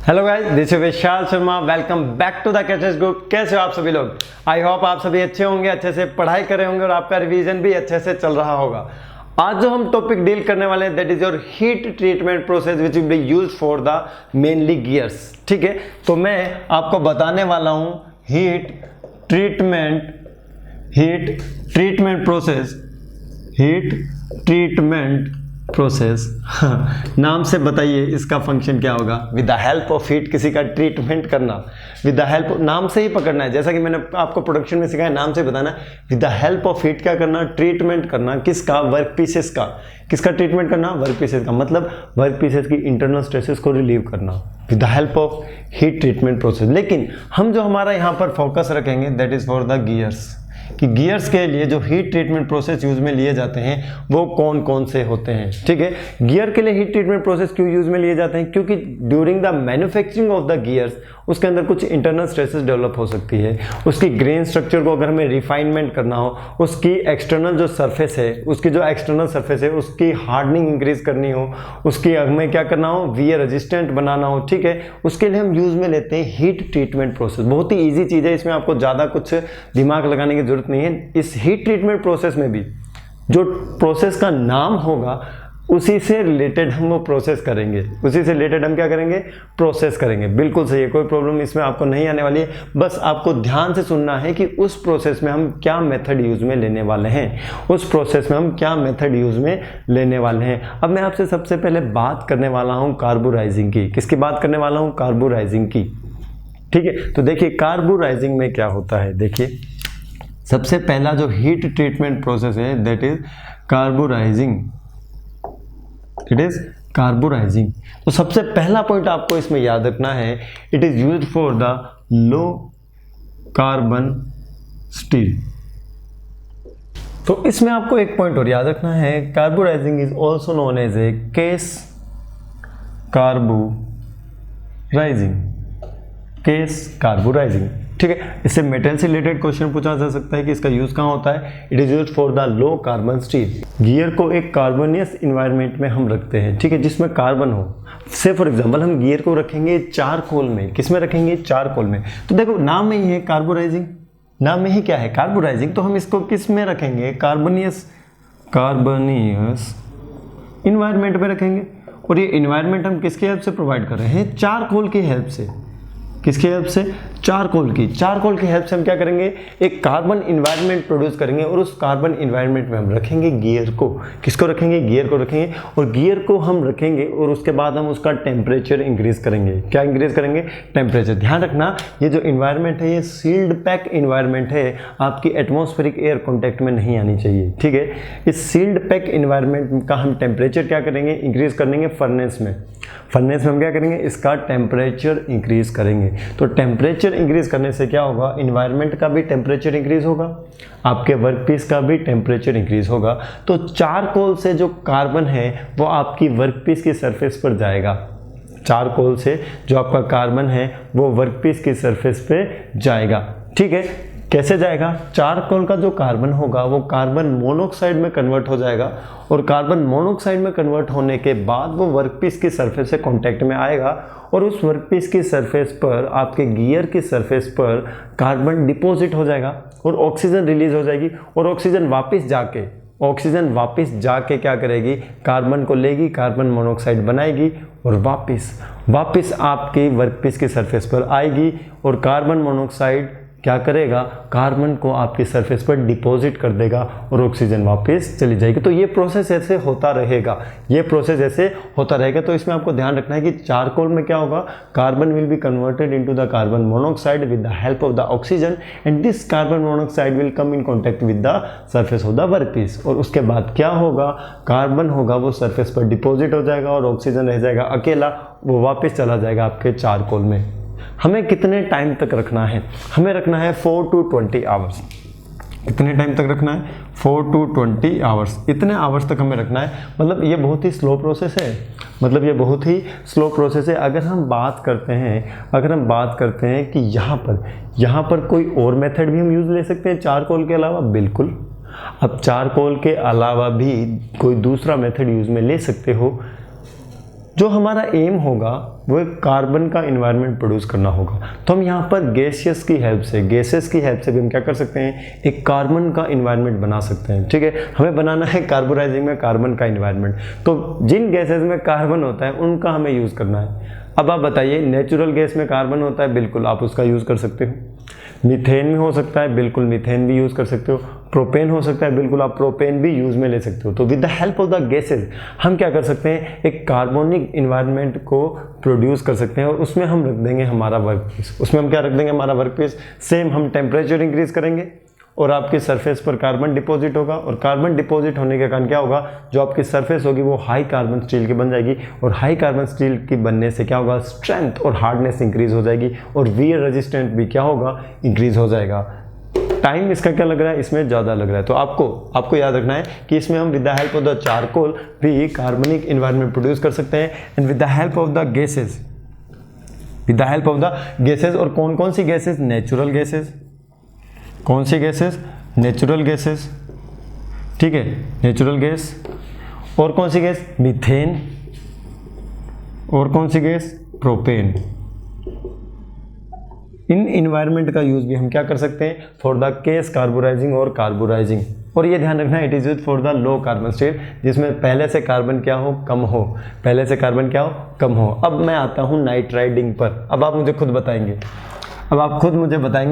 Hello guys, this is Vishal Sharma. Welcome back to the catches group. कैसे हो आप सभी लोग? आई होप आप सभी अच्छे होंगे, अच्छे से पढ़ाई करे होंगे और आपका रिवीजन भी अच्छे से चल रहा होगा। आज जो हम टॉपिक डील करने वाले हैं that is your heat treatment process which will be used for the mainly gears. ठीक है, तो मैं आपको बताने वाला हूं हीट ट्रीटमेंट प्रोसेस। नाम से बताइए इसका फंक्शन क्या होगा। With the help of heat किसी का ट्रीटमेंट करना, विद द हेल्प, नाम से ही पकड़ना है। जैसा कि मैंने आपको प्रोडक्शन में सिखाया, नाम से बताना। With the help of heat क्या करना? ट्रीटमेंट करना। किसका? वर्क पीसेस का। किसका ट्रीटमेंट करना? वर्क पीसेस का। मतलब वर्क पीसेस की इंटरनल स्ट्रेसेस को रिलीव करना with the help of heat treatment process. लेकिन हम जो हमारा यहाँ पर फोकस रखेंगे that is for the gears, कि गियर्स के लिए जो हीट ट्रीटमेंट प्रोसेस यूज में लिए जाते हैं वो कौन कौन से होते हैं। ठीक है, गियर के लिए हीट ट्रीटमेंट प्रोसेस क्यों यूज में लिए जाते हैं? क्योंकि during the manufacturing of the gears उसके अंदर कुछ इंटरनल स्ट्रेसेस डेवलप हो सकती है। उसकी ग्रेन स्ट्रक्चर को अगर हमें रिफाइनमेंट करना हो, उसकी एक्सटर्नल जो सरफेस है, उसकी जो एक्सटर्नल सरफेस है उसकी हार्डनिंग इंक्रीज करनी हो, उसकी हमें क्या करना हो? वियर रेजिस्टेंट बनाना हो। ठीक है, उसके लिए हम यूज में लेते हैं हीट ट्रीटमेंट प्रोसेस। बहुत ही ईजी चीज़ है, इसमें आपको ज़्यादा कुछ दिमाग लगाने की जरूरत नहीं है। इस हीट ट्रीटमेंट प्रोसेस में भी जो प्रोसेस का नाम होगा उसी से रिलेटेड हम वो प्रोसेस करेंगे, उसी से रिलेटेड हम क्या करेंगे? प्रोसेस करेंगे। बिल्कुल सही है, कोई प्रॉब्लम इसमें आपको नहीं आने वाली है। बस आपको ध्यान से सुनना है कि उस प्रोसेस में हम क्या मेथड यूज में लेने वाले हैं, उस प्रोसेस में हम क्या मेथड यूज में लेने वाले हैं। अब मैं आपसे सबसे पहले बात करने वाला हूं कार्बोराइजिंग की। किसकी बात करने वाला हूं? कार्बोराइजिंग की। ठीक है, तो देखिए कार्बोराइजिंग में क्या होता है। देखिए, सबसे पहला जो हीट ट्रीटमेंट प्रोसेस है that is carburizing. It is carburizing. तो सबसे पहला पॉइंट आपको इसमें याद रखना है, it is used for the low carbon steel. तो इसमें आपको एक पॉइंट और याद रखना है, carburizing is also known as a case carburizing. Case carburizing. ठीक है, इससे मेटल से रिलेटेड क्वेश्चन पूछा जा सकता है कि इसका यूज कहाँ होता है। It is use for the low carbon steel. Gear को एक कार्बनियस इन्वायरमेंट में हम रखते हैं, ठीक है, जिसमें कार्बन हो। से फॉर एग्जांपल हम गियर को रखेंगे चारकोल में। किस में रखेंगे? चारकोल में। तो देखो नाम में ही है कार्बोराइजिंग, नाम में ही क्या है? कार्बोराइजिंग। तो हम इसको किस में रखेंगे? कार्बनियस इन्वायरमेंट में रखेंगे। और ये इन्वायरमेंट हम किसकी हेल्प से प्रोवाइड कर रहे हैं? चारकोल की हेल्प से। किसकी हेल्प से? चारकोल की हेल्प से हम क्या करेंगे? एक कार्बन इन्वायरमेंट प्रोड्यूस करेंगे और उस कार्बन इन्वायरमेंट में हम रखेंगे गियर को। किसको रखेंगे? गियर को रखेंगे। और गियर को हम रखेंगे और उसके बाद हम उसका टेम्परेचर इंक्रीज करेंगे। क्या इंक्रीज करेंगे? टेम्परेचर। ध्यान रखना, ये जो इन्वायरमेंट है ये सील्ड पैक इन्वायरमेंट है, आपकी एटमॉस्फेरिक एयर कॉन्टैक्ट में नहीं आनी चाहिए। ठीक है, इस सील्ड पैक इन्वायरमेंट का हम टेम्परेचर क्या करेंगे? इंक्रीज करेंगे फर्नेस में। फर्नेस में हम क्या करेंगे? इसका टेम्परेचर इंक्रीज करेंगे। तो टेम्परेचर इंक्रीज करने से क्या होगा? इन्वायरमेंट का भी टेम्परेचर इंक्रीज होगा, आपके वर्कपीस का भी टेम्परेचर इंक्रीज होगा। तो चारकोल से जो कार्बन है वो आपकी वर्कपीस की सरफेस पर जाएगा। चारकोल से जो आपका कार्बन है वो वर्कपीस की सरफेस पे जाएगा। ठीक है, कैसे जाएगा? चारकोल का जो कार्बन होगा वो कार्बन मोनोऑक्साइड में कन्वर्ट हो जाएगा और कार्बन मोनोऑक्साइड में कन्वर्ट होने के बाद वो वर्कपीस की सरफेस से कांटेक्ट में आएगा और उस वर्कपीस की सरफेस पर, आपके गियर की सरफेस पर कार्बन डिपॉजिट हो जाएगा और ऑक्सीजन रिलीज हो जाएगी। और ऑक्सीजन वापस जाके क्या करेगी? कार्बन को लेगी, कार्बन मोनोऑक्साइड बनाएगी और वापस आपकी वर्कपीस की सरफेस पर आएगी और कार्बन मोनोऑक्साइड क्या करेगा? कार्बन को आपकी सरफेस पर डिपॉजिट कर देगा और ऑक्सीजन वापस चली जाएगी। तो ये प्रोसेस ऐसे होता रहेगा, तो इसमें आपको ध्यान रखना है कि चारकोल में क्या होगा? Carbon will be converted into the carbon monoxide with the help of the oxygen and this carbon monoxide will come in contact with the surface of the workpiece. और उसके बाद क्या होगा? कार्बन होगा वो सरफेस पर डिपॉजिट हो जाएगा और ऑक्सीजन रह जाएगा अकेला, वो वापस चला जाएगा आपके चारकोल में। हमें कितने टाइम तक रखना है? हमें रखना है 4 to 20 आवर्स। कितने टाइम तक रखना है? 4 to 20 आवर्स। इतने आवर्स तक हमें रखना है। मतलब ये बहुत ही स्लो प्रोसेस है। अगर हम बात करते हैं कि यहाँ पर कोई और मेथड भी हम यूज ले सकते हैं चारकोल के अलावा, बिल्कुल। अब चारकोल के अलावा भी कोई दूसरा मेथड यूज में ले सकते हो जो हमारा एम होगा वो एक कार्बन का इन्वायरमेंट प्रोड्यूस करना होगा। तो हम यहाँ पर गैसेस की हेल्प से भी हम क्या कर सकते हैं, एक कार्बन का इन्वायरमेंट बना सकते हैं। ठीक है, हमें बनाना है कार्बोराइजिंग में कार्बन का इन्वायरमेंट, तो जिन गैसेस में कार्बन होता है उनका हमें यूज़ करना है। अब आप बताइए, नेचुरल गैस में कार्बन होता है, बिल्कुल आप उसका यूज़ कर सकते हो। मीथेन में हो सकता है, बिल्कुल मीथेन भी यूज़ कर सकते हो। प्रोपेन हो सकता है, बिल्कुल आप प्रोपेन भी यूज़ में ले सकते हो। तो with the help of the gases हम क्या कर सकते हैं, एक कार्बोनिक इन्वायरमेंट को प्रोड्यूस कर सकते हैं और उसमें हम रख देंगे हमारा वर्क पीस। उसमें हम क्या रख देंगे, हमारा वर्क पीस। सेम हम टेम्परेचर इंक्रीज करेंगे और आपकी सरफेस पर कार्बन डिपॉजिट होगा, और कार्बन डिपॉजिट होने के कारण क्या होगा, जो आपकी सरफेस होगी वो हाई कार्बन स्टील की बन जाएगी, और हाई कार्बन स्टील की बनने से क्या होगा, स्ट्रेंथ और हार्डनेस इंक्रीज हो जाएगी, और वियर रेजिस्टेंट भी क्या होगा, इंक्रीज हो जाएगा। टाइम इसका क्या लग रहा है, इसमें ज़्यादा लग रहा है। तो आपको याद रखना है कि इसमें हम with the help of the charcoal भी कार्बनिक इन्वायरमेंट प्रोड्यूस कर सकते हैं, and with the help of the gases, और कौन कौन सी गैसेज, नेचुरल गैसेज। कौन सी गैसेस, नेचुरल गैसेस, ठीक है, नेचुरल गैस। और कौन सी गैस, मीथेन। और कौन सी गैस, प्रोपेन। इन इन्वायरमेंट का यूज भी हम क्या कर सकते हैं, फॉर द केस कार्बोराइजिंग और कार्बोराइजिंग। और ये ध्यान रखना, it is use for the low carbon steel, जिसमें पहले से कार्बन क्या हो, कम हो। पहले से कार्बन क्या हो, कम हो। अब मैं आता हूँ नाइट्राइडिंग पर। अब आप मुझे खुद बताएंगे,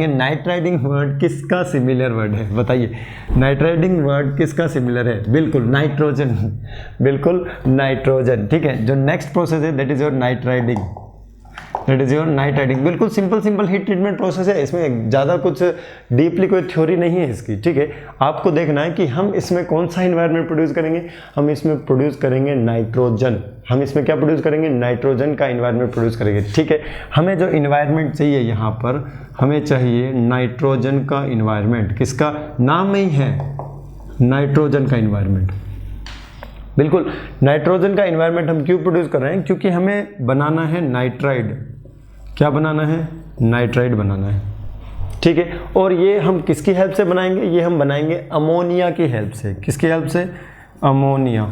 नाइट्राइडिंग वर्ड किसका सिमिलर वर्ड है, बताइए। नाइट्राइडिंग वर्ड किसका सिमिलर है, बिल्कुल नाइट्रोजन, बिल्कुल नाइट्रोजन। ठीक है, जो नेक्स्ट प्रोसेस है दैट इज योर नाइट्राइडिंग, बिल्कुल सिंपल हीट ट्रीटमेंट प्रोसेस है। इसमें ज़्यादा कुछ डीपली कोई थ्योरी नहीं है इसकी। ठीक है, आपको देखना है कि हम इसमें कौन सा इन्वायरमेंट प्रोड्यूस करेंगे, हम इसमें प्रोड्यूस करेंगे नाइट्रोजन। हम इसमें क्या प्रोड्यूस करेंगे, नाइट्रोजन का इन्वायरमेंट प्रोड्यूस करेंगे। ठीक है, हमें जो इन्वायरमेंट चाहिए यहाँ पर, हमें चाहिए नाइट्रोजन का इन्वायरमेंट। किसका, नाम में ही है नाइट्रोजन का इन्वायरमेंट। बिल्कुल, नाइट्रोजन का इन्वायरमेंट हम क्यों प्रोड्यूस कर रहे हैं, क्योंकि हमें बनाना है नाइट्राइड। क्या बनाना है, नाइट्राइड बनाना है। ठीक है, और ये हम किसकी हेल्प से बनाएंगे, ये हम बनाएंगे अमोनिया की हेल्प से। किसकी हेल्प से, ammonia.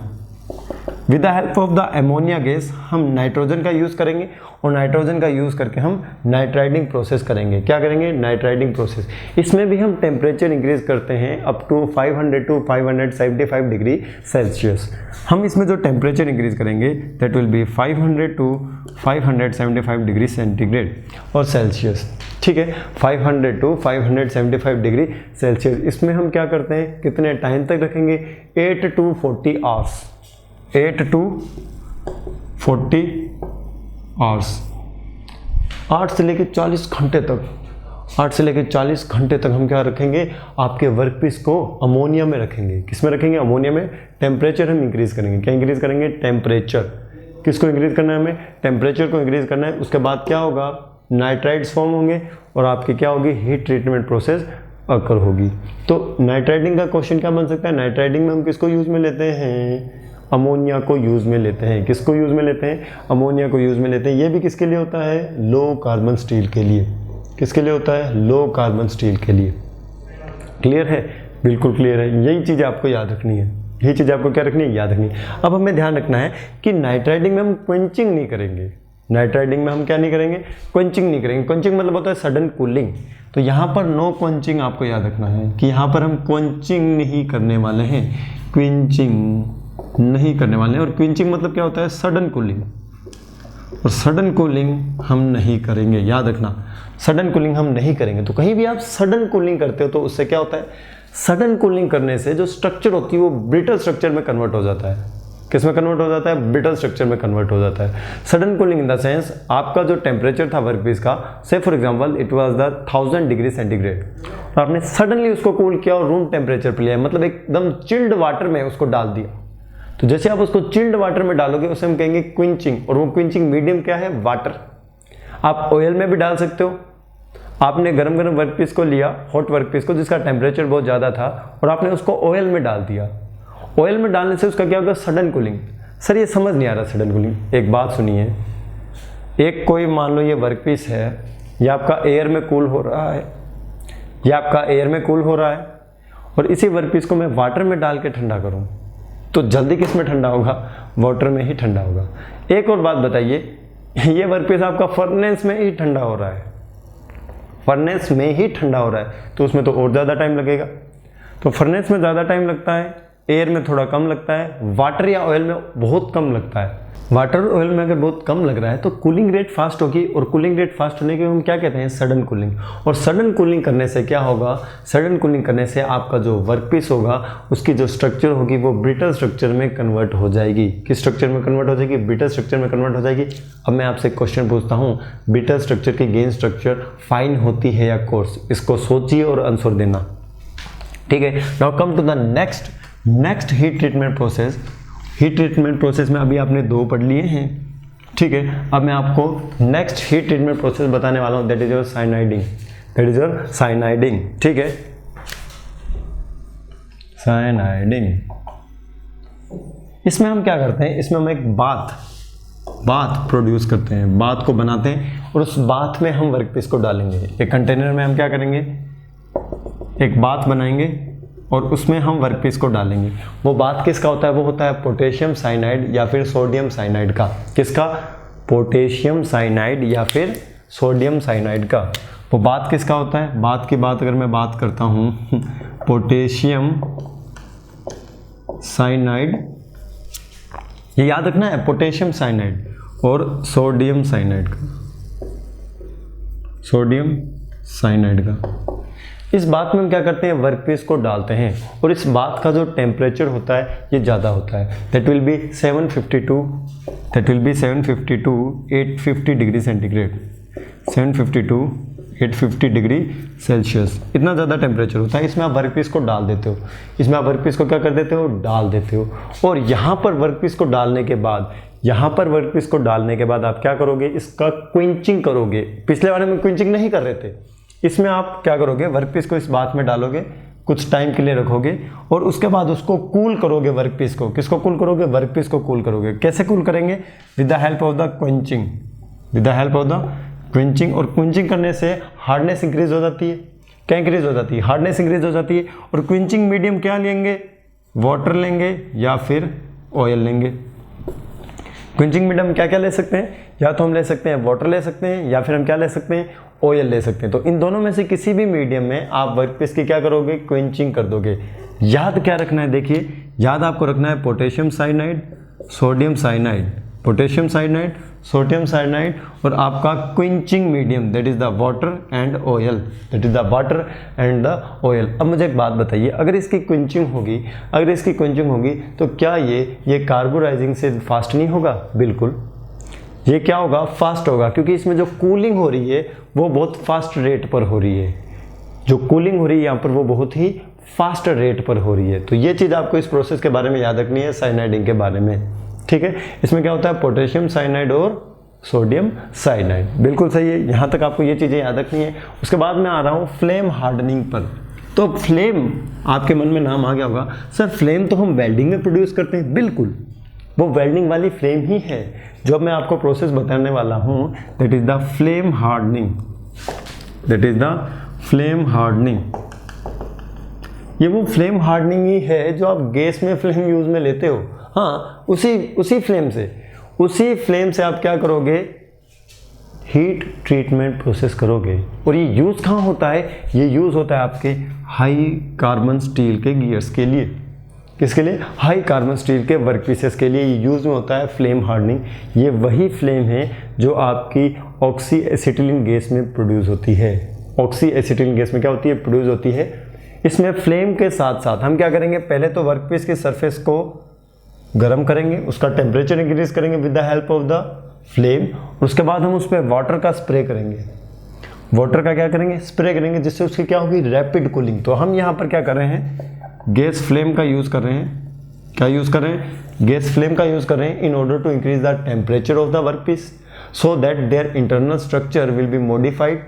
With the help of the ammonia gas हम नाइट्रोजन का यूज़ करेंगे, और नाइट्रोजन का यूज़ करके हम नाइट्राइडिंग प्रोसेस करेंगे। क्या करेंगे, नाइट्राइडिंग प्रोसेस। इसमें भी हम टेम्परेचर इंक्रीज करते हैं up to 500 to 575 degree Celsius. हम इसमें जो टेम्परेचर इंक्रीज करेंगे that will be 500 to 575 degree centigrade और सेल्सियस। ठीक है, 500 to 575 डिग्री सेल्सियस। इसमें हम क्या करते हैं, कितने टाइम तक रखेंगे, 8 to 40 आवर्स। 8 to 40 आवर्स, 8 से लेकर 40 घंटे तक। 8 से लेकर 40 घंटे तक हम क्या रखेंगे, आपके वर्कपीस को अमोनिया में रखेंगे। किस में रखेंगे, अमोनिया में। टेम्परेचर हम इंक्रीज करेंगे। क्या इंक्रीज करेंगे, टेम्परेचर। किसको इंक्रीज करना है, हमें टेम्परेचर को इंक्रीज करना है। उसके बाद क्या होगा, नाइट्राइड्स फॉर्म होंगे और आपकी क्या होगी, हीट ट्रीटमेंट प्रोसेस अकर होगी। तो नाइट्राइडिंग का क्वेश्चन क्या बन सकता है, नाइट्राइडिंग में हम किसको यूज़ में लेते हैं, अमोनिया को यूज़ में लेते हैं। किसको यूज़ में लेते हैं, अमोनिया को यूज़ में लेते हैं। ये भी किसके लिए होता है, लो कार्बन स्टील के लिए। किसके लिए होता है, लो कार्बन स्टील के लिए। क्लियर है, बिल्कुल क्लियर है। यही चीज़ आपको याद रखनी है, यही चीज़ आपको क्या रखनी है, याद रखनी है। अब हमें ध्यान रखना है कि नाइट्राइडिंग में हम क्वेंचिंग नहीं करेंगे। नाइट्राइडिंग में हम क्या नहीं करेंगे, क्वेंचिंग नहीं करेंगे। क्वेंचिंग मतलब होता है सडन कूलिंग। तो यहाँ पर नो क्वेंचिंग आपको याद रखना है कि यहाँ पर हम क्वेंचिंग नहीं करने वाले हैं, क्वेंचिंग नहीं करने वाले हैं। और क्वेंचिंग मतलब क्या होता है, सडन कूलिंग। और सडन कूलिंग हम नहीं करेंगे, याद रखना, सडन कूलिंग हम नहीं करेंगे। तो कहीं भी आप सडन कूलिंग करते हो तो उससे क्या होता है, सडन कूलिंग करने से जो स्ट्रक्चर होती है वो ब्रिटल स्ट्रक्चर में कन्वर्ट हो जाता है। किस में कन्वर्ट हो जाता है, ब्रिटल स्ट्रक्चर में कन्वर्ट हो जाता है। Sudden cooling in the sense, आपका जो टेम्परेचर था वर्कपीस का, से for example it was the 1000 degree centigrade, और आपने सडनली उसको कूल किया और रूम टेम्परेचर पे लिया, मतलब एकदम चिल्ड वाटर में उसको डाल दिया। तो जैसे आप उसको चिल्ड वाटर में डालोगे उसे हम कहेंगे क्विंचिंग, और वो क्विंचिंग मीडियम क्या है, वाटर। आप ऑयल में भी डाल सकते हो। आपने गरम गरम वर्कपीस को लिया, हॉट वर्कपीस को जिसका टेम्परेचर बहुत ज़्यादा था, और आपने उसको ऑयल में डाल दिया। ऑयल में डालने से उसका क्या होगा, सडन कूलिंग। सर ये समझ नहीं आ रहा सडन कूलिंग। एक बात सुनिए, एक कोई मान लो ये वर्कपीस है, या आपका एयर में कूल हो रहा है, या आपका एयर में कूल हो रहा है, और इसी वर्कपीस को मैं वाटर में डाल के ठंडा करूँ तो जल्दी किस में ठंडा होगा, वाटर में ही ठंडा होगा। एक और बात बताइए, ये वर्कपीस आपका फर्नेस में ही ठंडा हो रहा है, फर्नेस में ही ठंडा हो रहा है, तो उसमें तो और ज़्यादा टाइम लगेगा। तो फर्नेस में ज़्यादा टाइम लगता है, एयर में थोड़ा कम लगता है, वाटर या ऑयल में बहुत कम लगता है। वाटर और ऑयल में अगर बहुत कम लग रहा है तो कूलिंग रेट फास्ट होगी, और कूलिंग रेट फास्ट होने के हम क्या कहते हैं, सडन कूलिंग। और सडन कूलिंग करने से क्या होगा, सडन कूलिंग करने से आपका जो वर्कपीस होगा उसकी जो स्ट्रक्चर होगी वो ब्रिटल स्ट्रक्चर में कन्वर्ट हो जाएगी। किस स्ट्रक्चर में कन्वर्ट हो जाएगी, ब्रिटल स्ट्रक्चर में कन्वर्ट हो जाएगी। अब मैं आपसे क्वेश्चन पूछता हूँ, ब्रिटल स्ट्रक्चर की गेन स्ट्रक्चर फाइन होती है या कोर्स, इसको सोचिए और आंसर देना, ठीक है। Now come to the next heat treatment process. Heat treatment process में अभी आपने 2 पढ़ लिए हैं, ठीक है। अब मैं आपको नेक्स्ट हीट ट्रीटमेंट प्रोसेस बताने वाला हूं, that is your cyaniding, that is your cyaniding, ठीक है। साइनाइडिंग, इसमें हम क्या करते हैं, इसमें हम एक बाथ प्रोड्यूस करते हैं, बाथ को बनाते हैं, और उस बाथ में हम वर्कपीस को डालेंगे। एक कंटेनर में हम क्या करेंगे, एक बाथ बनाएंगे और उसमें हम वर्कपीस को डालेंगे। वो बात किसका होता है, वो होता है पोटेशियम साइनाइड या फिर सोडियम साइनाइड का। किसका, पोटेशियम साइनाइड या फिर सोडियम साइनाइड का। वो बात किसका होता है, बात की बात अगर मैं बात करता हूँ, पोटेशियम साइनाइड, ये याद रखना है, पोटेशियम साइनाइड और सोडियम साइनाइड का, सोडियम साइनाइड का। इस बात में हम क्या करते हैं, वर्कपीस को डालते हैं, और इस बात का जो टेम्परेचर होता है ये ज़्यादा होता है, that will B 752 850 degree centigrade, 752 850 degree Celsius, इतना ज़्यादा टेम्परेचर होता है। इसमें आप वर्कपीस को डाल देते हो, इसमें आप वर्कपीस को क्या कर देते हो, डाल देते हो। और यहाँ पर वर्कपीस को डालने के बाद, आप क्या करोगे, इसका क्विंचिंग करोगे। पिछले वाले में क्विंचिंग नहीं कर रहे थे, इसमें आप क्या करोगे, वर्कपीस को इस बात में डालोगे, कुछ टाइम के लिए रखोगे, और उसके बाद उसको कूल करोगे वर्कपीस को। किसको कूल करोगे, वर्कपीस को कूल करोगे। कैसे कूल करेंगे, with the help of the quenching, with the help of the quenching. और क्विंचिंग करने से हार्डनेस इंक्रीज हो जाती है। क्या इंक्रीज हो जाती है, हार्डनेस इंक्रीज हो जाती है। और क्विंचिंग मीडियम क्या लेंगे, वाटर लेंगे या फिर ऑयल लेंगे। क्विंचिंग मीडियम क्या क्या ले सकते हैं, या तो हम ले सकते हैं वाटर ले सकते हैं, या फिर हम क्या ले सकते हैं, ऑयल ले सकते हैं। तो इन दोनों में से किसी भी मीडियम में आप वर्कपीस की क्या करोगे, क्विंचिंग कर दोगे। याद क्या रखना है, देखिए याद आपको रखना है potassium cyanide, sodium cyanide, potassium cyanide, sodium cyanide, और आपका quenching medium, that is the water and oil, that is the water and the oil. अब मुझे एक बात बताइए, अगर इसकी क्विंचिंग होगी, तो क्या ये कार्बोराइजिंग से फास्ट नहीं होगा, बिल्कुल ये क्या होगा, फास्ट होगा, क्योंकि इसमें जो कूलिंग हो रही है वो बहुत फास्ट रेट पर हो रही है। जो कूलिंग हो रही है यहाँ पर वो बहुत ही फास्ट रेट पर हो रही है। तो ये चीज़ आपको इस प्रोसेस के बारे में याद रखनी है, साइनाइडिंग के बारे में, ठीक है। इसमें क्या होता है, पोटेशियम साइनाइड और सोडियम साइनाइड, बिल्कुल सही है। यहाँ तक आपको ये चीज़ें याद रखनी है। उसके बाद मैं आ रहा हूँ फ्लेम हार्डनिंग पर। तो फ्लेम, आपके मन में नाम आ गया होगा, सर फ्लेम तो हम वेल्डिंग में प्रोड्यूस करते हैं। बिल्कुल, वो वेल्डिंग वाली फ्लेम ही है जो मैं आपको प्रोसेस बताने वाला हूँ, that is the flame hardening, that is the flame hardening. ये वो फ्लेम हार्डनिंग ही है जो आप गैस में फ्लेम यूज में लेते हो। हाँ, उसी फ्लेम से आप क्या करोगे, हीट ट्रीटमेंट प्रोसेस करोगे। और ये यूज़ कहाँ होता है, ये यूज़ होता है आपके हाई कार्बन स्टील के गियर्स के लिए। किसके लिए, हाई कार्बन स्टील के वर्कपीसेस के लिए ये यूज़ में होता है फ्लेम हार्डनिंग। ये वही फ्लेम है जो आपकी ऑक्सी एसिटिलीन गैस में प्रोड्यूस होती है। ऑक्सी एसिटिलीन गैस में क्या होती है, प्रोड्यूस होती है। इसमें फ्लेम के साथ साथ हम क्या करेंगे, पहले तो वर्कपीस की सरफेस को गर्म करेंगे, उसका टेम्परेचर इंक्रीज करेंगे with the help of the flame. उसके बाद हम उस पर वाटर का स्प्रे करेंगे। वाटर का क्या करेंगे, स्प्रे करेंगे, जिससे उसकी क्या होगी, रैपिड कूलिंग। तो हम यहाँ पर क्या कर रहे हैं, गैस फ्लेम का यूज़ कर रहे हैं। क्या यूज़ कर रहे हैं, गैस फ्लेम का यूज़ कर रहे हैं in order to increase the temperature of the workpiece so that their internal structure will be modified.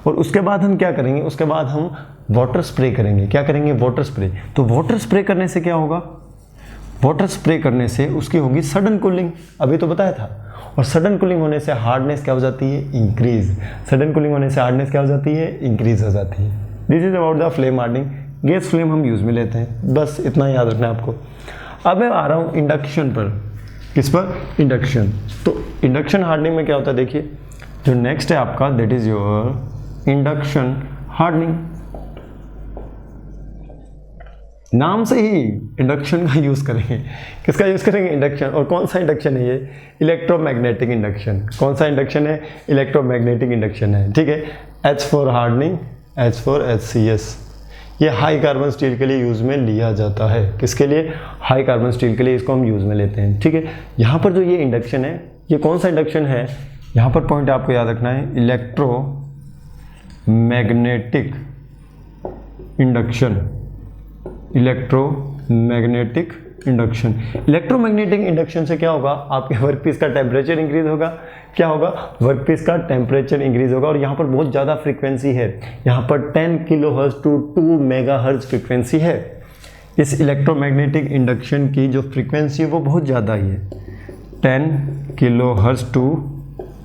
और उसके बाद हम क्या करेंगे, उसके बाद हम वाटर स्प्रे करेंगे। क्या करेंगे, वाटर स्प्रे। तो वाटर स्प्रे करने से क्या होगा, वाटर स्प्रे करने से उसकी होगी सडन कूलिंग, अभी तो बताया था। और सडन कूलिंग होने से हार्डनेस क्या हो जाती है, इंक्रीज। सडन कूलिंग होने से हार्डनेस क्या हो जाती है, इंक्रीज हो जाती है। This is about the flame hardening. Gas flame हम यूज़ में लेते हैं, बस इतना याद रखना है आपको। अब मैं आ रहा हूँ इंडक्शन पर। किस पर? इंडक्शन। तो इंडक्शन हार्डनिंग में क्या होता है, देखिए जो नेक्स्ट है आपका that is your induction hardening. नाम से ही इंडक्शन का यूज़ करेंगे। किसका यूज़ करेंगे? इंडक्शन। और कौन सा इंडक्शन है ये? Electromagnetic induction. कौन सा इंडक्शन है? इलेक्ट्रोमैग्नेटिक इंडक्शन है, ठीक है। H for hardening, H for HCS। ये हाई कार्बन स्टील के लिए यूज़ में लिया जाता है। किसके लिए? हाई कार्बन स्टील के लिए इसको हम यूज़ में लेते हैं, ठीक है। यहाँ पर जो ये इंडक्शन है, ये कौन सा इंडक्शन है? यहाँ पर पॉइंट आपको याद रखना है, electromagnetic induction. Electromagnetic induction. Electromagnetic induction से क्या होगा? आपके वर्कपीस का टेम्परेचर इंक्रीज होगा। क्या होगा? वर्कपीस का टेम्परेचर इंक्रीज होगा। और यहाँ पर बहुत ज़्यादा फ्रीक्वेंसी है, यहाँ पर 10 किलोहर्ट्ज़ टू 2 मेगाहर्ट्ज़ फ्रीक्वेंसी है। इस इलेक्ट्रोमैग्नेटिक इंडक्शन की जो फ्रीक्वेंसी है वो बहुत ज़्यादा ही है, 10 किलोहर्ट्ज़ टू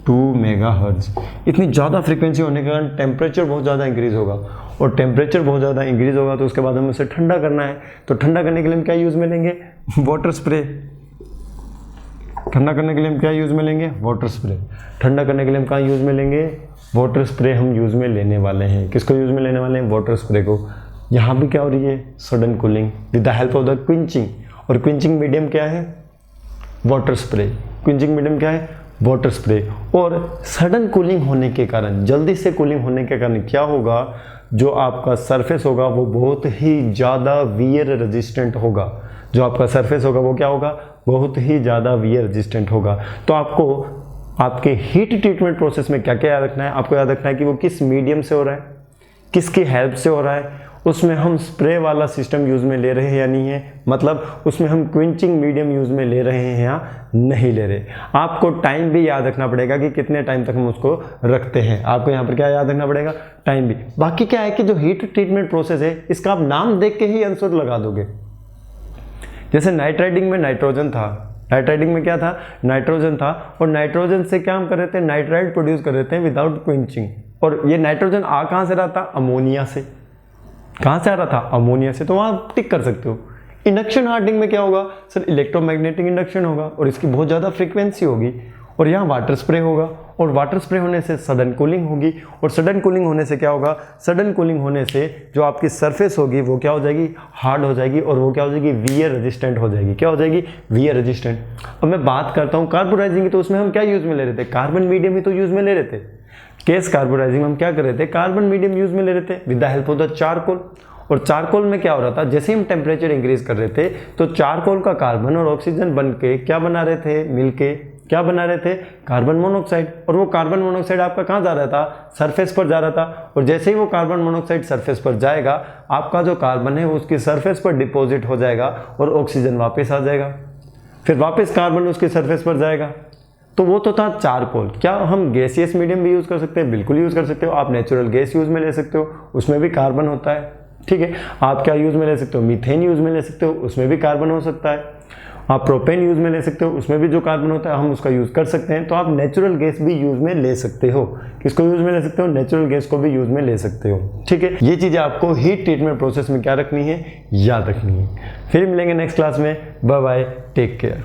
2 मेगाहर्ट्ज़। इतनी ज़्यादा फ्रीक्वेंसी होने के कारण टेम्परेचर बहुत ज़्यादा इंक्रीज़ होगा। और टेम्परेचर बहुत ज़्यादा इंक्रीज़ होगा तो उसके बाद हमें उसे ठंडा करना है। तो ठंडा करने के लिए हम क्या यूज़ में लेंगे? Water spray. ठंडा करने के लिए हम क्या यूज़ में लेंगे? Water spray. ठंडा करने के लिए हम कहाँ यूज़ में लेंगे? वाटर स्प्रे हम यूज़ में लेने वाले हैं। किसको यूज़ में लेने वाले हैं? वाटर स्प्रे को। यहाँ भी क्या हो रही है? Sudden cooling with the help of the quenching. और क्विंचिंग मीडियम क्या है? Water spray. क्विंचिंग मीडियम क्या है? Water spray. और सडन कूलिंग होने के कारण, जल्दी से कूलिंग होने के कारण क्या होगा? जो आपका सरफेस होगा वो बहुत ही ज़्यादा वियर रेजिस्टेंट होगा। जो आपका सरफेस होगा वो क्या होगा? बहुत ही ज़्यादा वियर रेजिस्टेंट होगा। तो आपको आपके हीट ट्रीटमेंट प्रोसेस में क्या क्या याद रखना है? आपको याद रखना है कि वो किस मीडियम से हो रहा है, किसकी हेल्प से हो रहा है, उसमें हम स्प्रे वाला सिस्टम यूज़ में ले रहे हैं या नहीं है, मतलब उसमें हम क्विंचिंग मीडियम यूज़ में ले रहे हैं या नहीं ले रहे। आपको टाइम भी याद रखना पड़ेगा कि कितने टाइम तक हम उसको रखते हैं। आपको यहाँ पर क्या याद रखना पड़ेगा? टाइम भी। बाकी क्या है कि जो हीट ट्रीटमेंट प्रोसेस है इसका आप नाम देख के ही आंसर लगा दोगे। जैसे नाइट्राइडिंग में नाइट्रोजन था, नाइट्राइडिंग में क्या था? नाइट्रोजन था। और नाइट्रोजन से क्या हम कर रहे थे? नाइट्राइड प्रोड्यूस कर रहे थे विदाउट क्विंचिंग। और ये नाइट्रोजन आ कहाँ से रहा था? अमोनिया से। कहाँ से आ रहा था? अमोनिया से। तो वहाँ आप टिक कर सकते हो। इंडक्शन हार्डनिंग में क्या होगा? सर इलेक्ट्रोमैग्नेटिक इंडक्शन होगा और इसकी बहुत ज़्यादा फ्रीक्वेंसी होगी। और यहाँ वाटर स्प्रे होगा और वाटर स्प्रे होने से सडन कूलिंग होगी। और सडन कूलिंग होने से क्या होगा? सडन कूलिंग होने से जो आपकी सरफेस होगी वो क्या हो जाएगी? हार्ड हो जाएगी। और वो क्या हो जाएगी? वियर रेजिस्टेंट हो जाएगी। क्या हो जाएगी? Wear resistant. अब मैं बात करता हूँ कार्बोराइजिंग की, तो उसमें हम क्या यूज़ में ले रहे थे? कार्बन मीडियम ही तो यूज़ में ले रहे थे। केस कार्बोराइजिंग में हम क्या कर रहे थे? कार्बन मीडियम यूज़ में ले रहे थे with the help of the charcoal. और चारकोल में क्या हो रहा था? जैसे ही हम टेम्परेचर इंक्रीज कर रहे थे तो चारकोल का कार्बन और ऑक्सीजन बन के क्या बना रहे थे? मिलके क्या बना रहे थे? Carbon monoxide. और वो कार्बन मोनोऑक्साइड आपका कहाँ जा रहा था? सरफेस पर जा रहा था। और जैसे ही वो कार्बन मोनोऑक्साइड सरफेस पर जाएगा, आपका जो कार्बन है वो उसकी सरफेस पर डिपॉजिट हो जाएगा और ऑक्सीजन वापस आ जाएगा। फिर वापस कार्बन उसकी सरफेस पर जाएगा। तो वो तो था चारकोल। क्या हम गैसियस मीडियम भी यूज़ कर सकते हैं? बिल्कुल यूज़ कर सकते हो। आप नेचुरल गैस यूज़ में ले सकते हो, उसमें भी कार्बन होता है, ठीक है। आप क्या यूज़ में ले सकते हो? मीथेन यूज़ में ले सकते हो, उसमें भी कार्बन हो सकता है। आप प्रोपेन यूज़ में ले सकते हो, उसमें भी जो कार्बन होता है हम उसका यूज़ कर सकते हैं। तो आप नेचुरल गैस भी यूज़ में ले सकते हो। किसको यूज़ में ले सकते हो? नेचुरल गैस को भी यूज़ में ले सकते हो, ठीक है। ये चीज़ें आपको हीट ट्रीटमेंट प्रोसेस में क्या रखनी है? याद रखनी है। फिर मिलेंगे नेक्स्ट क्लास में। Bye bye, take care.